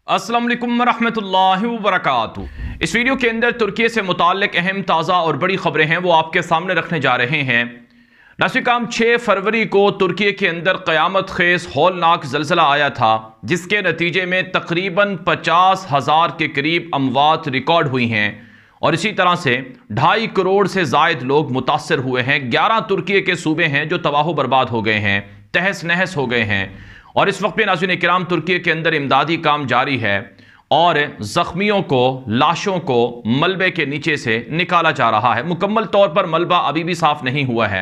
अस्सलाम वालेकुम रहमतुल्लाहि व बरकातुहू। इस वीडियो के अंदर तुर्की से मुताल्लिक अहम ताज़ा और बड़ी खबरें हैं वो आपके सामने रखने जा रहे हैं। नासिकाम 6 फरवरी को तुर्की के अंदर क़यामत खेज हौलनाक ज़लज़ला आया था, जिसके नतीजे में तकरीबन 50,000 के करीब अमवात रिकॉर्ड हुई हैं और इसी तरह से 2.5 करोड़ से ज़ायद लोग मुतासर हुए हैं। 11 तुर्की के सूबे हैं जो तबाह बर्बाद हो गए हैं, तहस नहस हो गए हैं और इस वक्त नाज़रीन किराम तुर्की के अंदर इमदादी काम जारी है और ज़ख्मियों को, लाशों को मलबे के नीचे से निकाला जा रहा है। मुकम्मल तौर पर मलबा अभी भी साफ नहीं हुआ है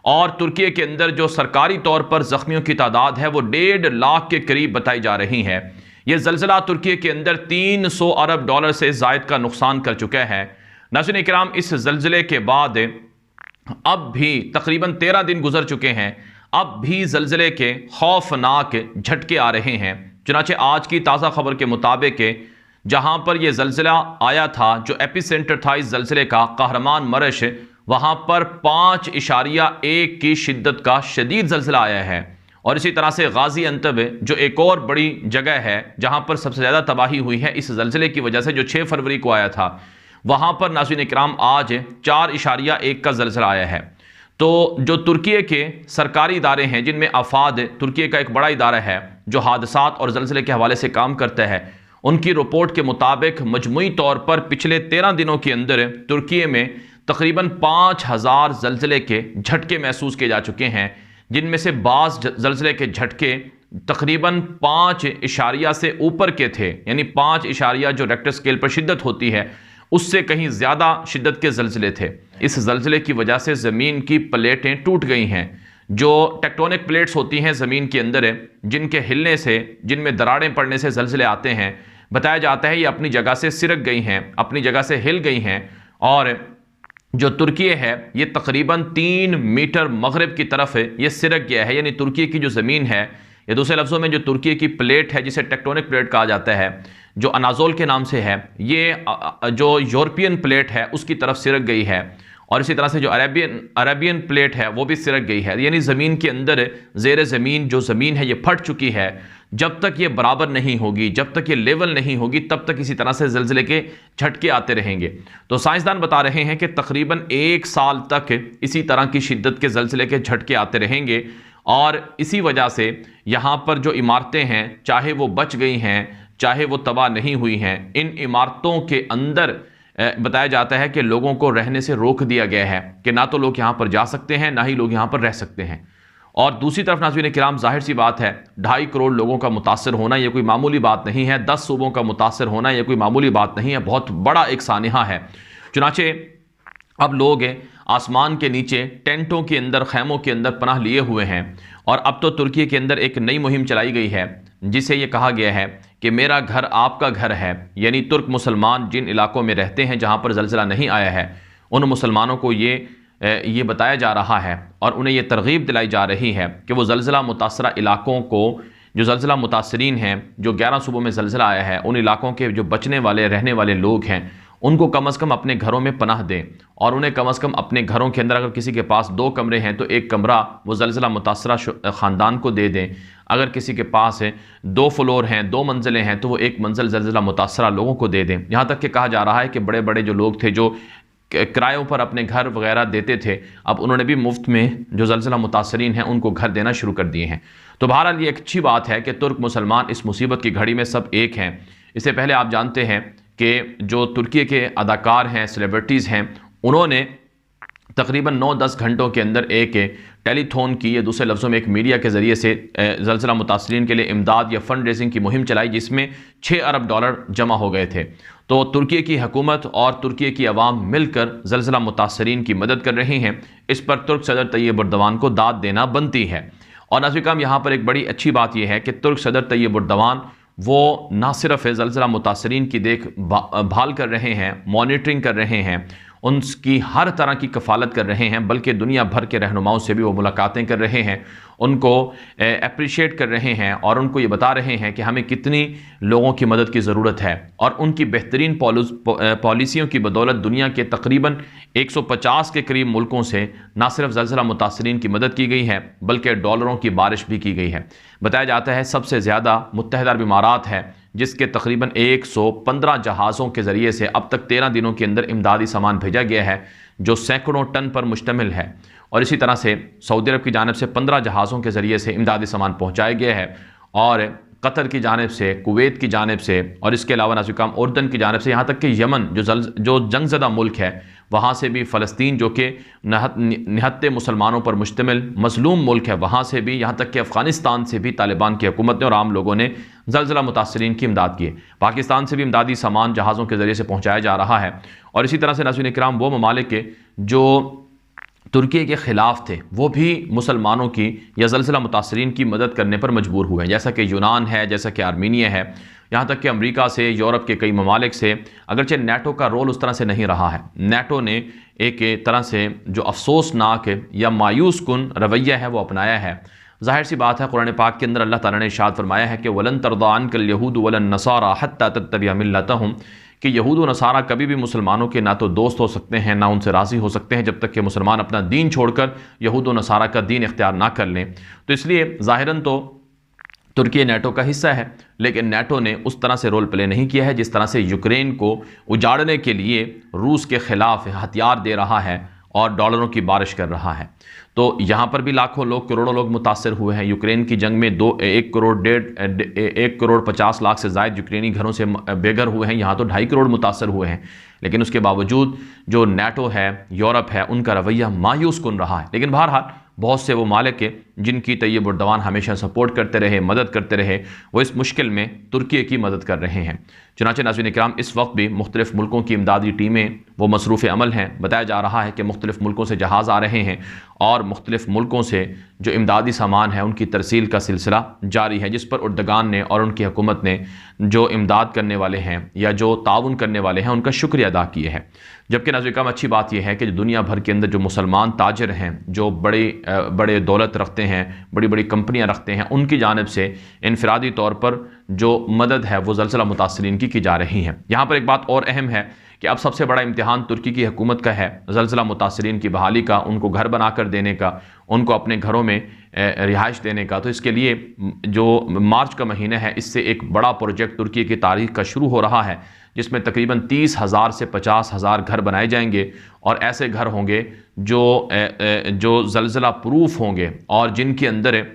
और तुर्की के अंदर जो सरकारी तौर पर ज़ख्मियों की तादाद है वो 1.5 लाख के करीब बताई जा रही है। यह ज़लज़ला तुर्की के अंदर 300 अरब डॉलर से ज़ायद का नुकसान कर चुका है। नाज़रीन किराम, इस ज़लज़ले के बाद अब भी तकरीबन 13 दिन गुजर चुके हैं, अब भी ज़लज़ले के खौफनाक झटके आ रहे हैं। चुनांचे आज की ताज़ा खबर के मुताबिक जहां पर यह ज़लज़ला आया था, जो एपिसेंटर था इस ज़लज़ले का, कहरमान मरश, वहां पर 5.1 की शिद्दत का शदीद ज़लज़ला आया है। और इसी तरह से गाजी अंतब जो एक और बड़ी जगह है जहां पर सबसे ज़्यादा तबाही हुई है इस ज़लज़ले की वजह से, जो 6 फरवरी को आया था, वहां पर नाज़रीन इकराम आज 4.1 का ज़लज़ला आया है। तो जो तुर्की के सरकारी इदारे हैं जिनमें आफाद तुर्की का एक बड़ा इदारा है जो हादसात और ज़लज़ले के हवाले से काम करता है, उनकी रिपोर्ट के मुताबिक मजमूई तौर पर पिछले 13 दिनों के अंदर तुर्की में तकरीबन 5,000 ज़लज़ले के झटके महसूस किए जा चुके हैं, जिनमें से बाज़ ज़लज़ले के झटके तकरीबन 5 से ऊपर के थे, यानी 5 जो रेक्टर स्केल पर शिद्दत होती है उससे कहीं ज़्यादा शिद्दत के ज़लज़ले थे। इस ज़लज़ले की वजह से ज़मीन की प्लेटें टूट गई हैं। जो टेक्टोनिक प्लेट्स होती हैं ज़मीन के अंदर, जिनके हिलने से, जिनमें दरारें पड़ने से ज़लज़ले आते हैं, बताया जाता है ये अपनी जगह से सिरक गई हैं, अपनी जगह से हिल गई हैं। और जो तुर्की है ये तकरीबन 3 मीटर मगरब की तरफ ये सिरक गया है, यानी तुर्की की जो ज़मीन है, या दूसरे लफ्ज़ों में जो तुर्की की प्लेट है जिसे टेक्टोनिक प्लेट कहा जाता है, जो अनाज़ोल के नाम से है, ये जो यूरोपियन प्लेट है उसकी तरफ सिरक गई है। और इसी तरह से जो अरेबियन प्लेट है वो भी सिरक गई है, यानी ज़मीन के अंदर ज़ेर ज़मीन जो ज़मीन है ये फट चुकी है। जब तक ये बराबर नहीं होगी, जब तक ये लेवल नहीं होगी, तब तक इसी तरह से ज़लज़ले के झटके आते रहेंगे। तो साइंसदान बता रहे हैं कि तकरीबन 1 साल तक इसी तरह की शिद्दत के ज़लज़ले के झटके आते रहेंगे और इसी वजह से यहाँ पर जो इमारतें हैं, चाहे वो बच गई हैं चाहे वो तबाह नहीं हुई हैं, इन इमारतों के अंदर बताया जाता है कि लोगों को रहने से रोक दिया गया है कि ना तो लोग यहाँ पर जा सकते हैं ना ही लोग यहाँ पर रह सकते हैं। और दूसरी तरफ नाज़रीन किराम, जाहिर सी बात है 2.5 करोड़ लोगों का मुतासर होना यह कोई मामूली बात नहीं है, 10 सूबों का मुतासर होना यह कोई मामूली बात नहीं है, बहुत बड़ा एक सानिहा है। चुनांचे अब लोग आसमान के नीचे टेंटों के अंदर, खैमों के अंदर पनाह लिए हुए हैं और अब तो तुर्की के अंदर एक नई मुहिम चलाई गई है जिसे ये कहा गया है कि मेरा घर आपका घर है, यानी तुर्क मुसलमान जिन इलाकों में रहते हैं जहाँ पर ज़लज़ला नहीं आया है, उन मुसलमानों को ये बताया जा रहा है और उन्हें ये तरगीब दिलाई जा रही है कि वो ज़लज़ला मुतासरा इलाकों को, जो ज़लज़ला मुतासरीन हैं, जो 11 सूबों में ज़लज़ला आया है, उन इलाकों के जो बचने वाले, रहने वाले लोग हैं, उनको कम अज़ कम अपने घरों में पनाह दें और उन्हें कम अज़ कम अपने घरों के अंदर, अगर किसी के पास 2 कमरे हैं तो 1 कमरा वो ज़लज़ला मुतासरा ख़ानदान को दे दें। अगर किसी के पास 2 फ्लोर हैं, 2 मंजिलें हैं, तो वो 1 मंजिल ज़लज़ला मुतासरा लोगों को दे दें। यहाँ तक कि कहा जा रहा है कि बड़े बड़े जो लोग थे जो किरायों पर अपने घर वगैरह देते थे, अब उन्होंने भी मुफ्त में जो ज़लज़ला मुतासरीन हैं उनको घर देना शुरू कर दिए हैं। तो बहरहाल ये एक अच्छी बात है कि तुर्क मुसलमान इस मुसीबत की घड़ी में सब एक हैं। इससे पहले आप जानते हैं कि जो तुर्की के अदाकार हैं, सेलिब्रिटीज़ हैं, उन्होंने तकरीबन 9-10 घंटों के अंदर एक टेलीथॉन की, या दूसरे लफ्ज़ों में एक मीडिया के ज़रिए से ज़लज़ला मुतासरीन के लिए इमदाद या फ़ंड रेजिंग की मुहिम चलाई, जिसमें 6 अरब डॉलर जमा हो गए थे। तो तुर्की की हुकूमत और तुर्की की अवाम मिलकर ज़लज़ला मुतासरीन की मदद कर रही हैं। इस पर तुर्क सदर तैयब एर्दोगान को दाद देना बनती है। और नाज़रीन यहाँ पर एक बड़ी अच्छी बात यह है कि तुर्क सदर तैयब एर्दोगान वो ना सिर्फ ज़लज़ला मुतासरीन की देखभाल कर रहे हैं, मॉनिटरिंग कर रहे हैं, उनकी हर तरह की कफ़ालत कर रहे हैं, बल्कि दुनिया भर के रहनुमाओं से भी वो मुलाकातें कर रहे हैं, उनको अप्रिशिएट कर रहे हैं और उनको ये बता रहे हैं कि हमें कितनी लोगों की मदद की ज़रूरत है। और उनकी बेहतरीन पॉलिसियों की बदौलत दुनिया के तकरीबन 150 के करीब मुल्कों से ना सिर्फ ज़लज़ला मुतासरीन की मदद की गई है बल्कि डॉलरों की बारिश भी की गई है। बताया जाता है सबसे ज़्यादा मुत्तहिदा अरब इमारात है जिसके तकरीबन 115 जहाज़ों के ज़रिए से अब तक 13 दिनों के अंदर इमदादी सामान भेजा गया है, जो सैकड़ों टन पर मुश्तमिल है। और इसी तरह से सऊदी अरब की जानिब से 15 जहाज़ों के ज़रिए से इमदादी सामान पहुँचाया गया है, और कतर की जानिब से, कुवैत की जानिब से, और इसके अलावा नाज़िकाम उर्दन की जानिब से, यहाँ तक कि यमन जो जंगज़दा मुल्क है वहाँ से भी, फ़लस्तीन जो कि निहत्ते मुसलमानों पर मुश्तमिल मज़लूम मुल्क है वहाँ से भी, यहाँ तक कि अफ़गानिस्तान से भी तालिबान की हुकूमत ने और आम लोगों ने ज़लज़ला मुतासरीन की इमदाद की है। पाकिस्तान से भी इमदादी सामान जहाज़ों के ज़रिए से पहुँचाया जा रहा है। और इसी तरह से नाज़रीन इकराम वो ममालिक के जो तुर्की के ख़िलाफ़ थे वो भी मुसलमानों की या ज़लज़ला मुतासरीन की मदद करने पर मजबूर हुए हैं, जैसा कि यूनान है, जैसा कि आर्मीनिया है, यहाँ तक कि अमेरिका से, यूरोप के कई ममालिक से। अगरचे नेटो का रोल उस तरह से नहीं रहा है। नेटो ने एक तरह से जो अफसोसनाक या मायूस कुन रवैया है वो अपनाया है। ज़ाहिर सी बात है, कुरान पाक के अंदर अल्लाह ताला ने इरशाद फरमाया है कि वलन तरदा अन्कल यहूद वलन नसारा हत्ता तत्तबिअ मिल्लतहुम, कि यहूद व नसारा कभी भी मुसलमानों के ना तो दोस्त हो सकते हैं, ना उनसे राज़ी हो सकते हैं, जब तक कि मुसलमान अपना दीन छोड़कर यहूद व नसारा का दीन इख्तियार ना कर लें। तो इसलिए ज़ाहिरन तो तुर्की नेटो का हिस्सा है, लेकिन नेटो ने उस तरह से रोल प्ले नहीं किया है जिस तरह से यूक्रेन को उजाड़ने के लिए रूस के ख़िलाफ़ हथियार दे रहा है और डॉलरों की बारिश कर रहा है। तो यहाँ पर भी लाखों लोग, करोड़ों लोग मुतासर हुए हैं। यूक्रेन की जंग में 1 करोड़ 50 लाख से ज़ायद यूक्रेनी घरों से बेघर हुए हैं। यहाँ तो 2.5 करोड़ मुतासर हुए हैं। लेकिन उसके बावजूद जो नेटो है, यूरोप है, उनका रवैया मायूस कुन रहा है। लेकिन बहरहाल बहुत से वो मालिक के जिनकी तैयब उर्दवान हमेशा सपोर्ट करते रहे, मदद करते रहे, वो इस मुश्किल में तुर्की की मदद कर रहे हैं। चुनांचे नाज़रीन इकराम, इस वक्त भी मुख्तलिफ़ मुल्कों की इमदादी टीमें वो मसरूफ़ अमल हैं। बताया जा रहा है कि मुख्तलिफ़ मुल्कों से जहाज़ आ रहे हैं और मुख्तलिफ़ मुल्कों से जो इमदादी सामान है उनकी तरसील का सिलसिला जारी है, जिस पर उर्दगान ने और उनकी हुकूमत ने जो इमदाद करने वाले हैं या जो ताउन करने वाले हैं उनका शुक्रिया अदा किया है। जबकि नाज़रीन इकराम, अच्छी बात यह है कि दुनिया भर के अंदर जो मुसलमान ताजर हैं, जो बड़े दौलत रखते हैं, बड़ी बड़ी कंपनियां रखते हैं, उनकी जानिब से इनफरादी तौर पर जो मदद है वो ज़लज़ला मुतासरीन की जा रही है। यहाँ पर एक बात और अहम है कि अब सबसे बड़ा इम्तिहान तुर्की की हुकूमत का है ज़लज़ला मुतासरीन की बहाली का, उनको घर बना कर देने का, उनको अपने घरों में रिहाइश देने का। तो इसके लिए जो मार्च का महीना है, इससे एक बड़ा प्रोजेक्ट तुर्की की तारीख का शुरू हो रहा है, जिसमें तकरीबन 30,000 से 50,000 घर बनाए जाएंगे और ऐसे घर होंगे जो ज़लज़ला प्रूफ होंगे और जिनके अंदर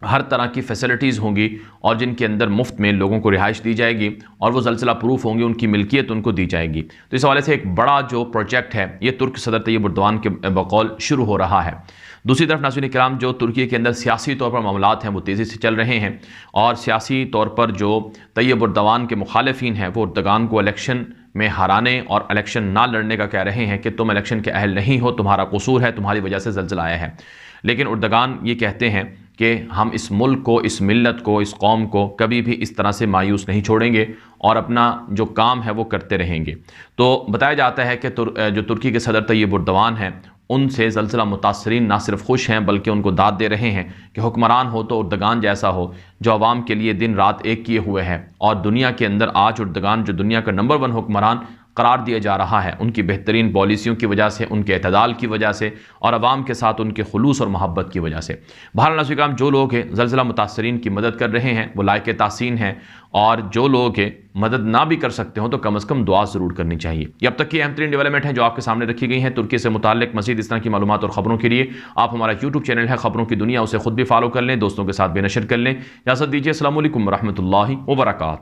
हर तरह की फैसिलिटीज़ होंगी और जिनके अंदर मुफ्त में लोगों को रिहाइश दी जाएगी और वो ज़लज़ला प्रूफ होंगे, उनकी मिल्कियत उनको दी जाएगी। तो इस हवाले से एक बड़ा जो प्रोजेक्ट है ये तुर्क सदर तैयब उर्दवान के बकौल शुरू हो रहा है। दूसरी तरफ नाज़रीन किराम, जो तुर्की के अंदर सियासी तौर पर मामलात हैं वो तेज़ी से चल रहे हैं और सियासी तौर पर जो तैयब उर्दवान के मुखालिफिन हैं वो उर्दगान को इलेक्शन में हराने और इलेक्शन ना लड़ने का कह रहे हैं कि तुम इलेक्शन के अहल नहीं हो, तुम्हारा कसूर है, तुम्हारी वजह से ज़लज़ला आया है। लेकिन उर्दगान ये कहते हैं कि हम इस मुल्क को, इस मिल्लत को, इस कौम को कभी भी इस तरह से मायूस नहीं छोड़ेंगे और अपना जो काम है वो करते रहेंगे। तो बताया जाता है कि जो तुर्की के सदर तैयब उर्दवान हैं उनसे ज़लज़ला मुतासरीन ना सिर्फ खुश हैं बल्कि उनको दाद दे रहे हैं कि हुक्मरान हो तो उर्दगान जैसा हो, जो अवाम के लिए दिन रात एक किए हुए है। और दुनिया के अंदर आज उर्दगान जो दुनिया का नंबर 1 हुक्मरान करार दिया जा रहा है, उनकी बेहतरीन पॉलिसियों की वजह से, उनके एतदाल की वजह से और अवाम के साथ उनके खुलूस और मोहब्बत की वजह से। बहरहाल नाज़रीन, जो लोग हैं ज़लज़ला मुतासरीन की मदद कर रहे हैं वो लायक तासीन हैं, और जो लोग मदद ना भी कर सकते हो तो कम अज़ कम दुआ ज़रूर करनी चाहिए। ये अब तक की अहम तरीन डेवलपमेंट है जो आपके सामने रखी गई हैं तुर्की से मुताल्लिक़। मज़ीद इस तरह की मालूमात और ख़बरों के लिए आप हमारा यूट्यूब चैनल है ख़बरों की दुनिया, उसे खुद भी फॉलो कर लें, दोस्तों के साथ भी नशर कर लें। इजाज़त दीजिए, अस्सलामु अलैकुम व रहमतुल्लाहि व बरकातुहू।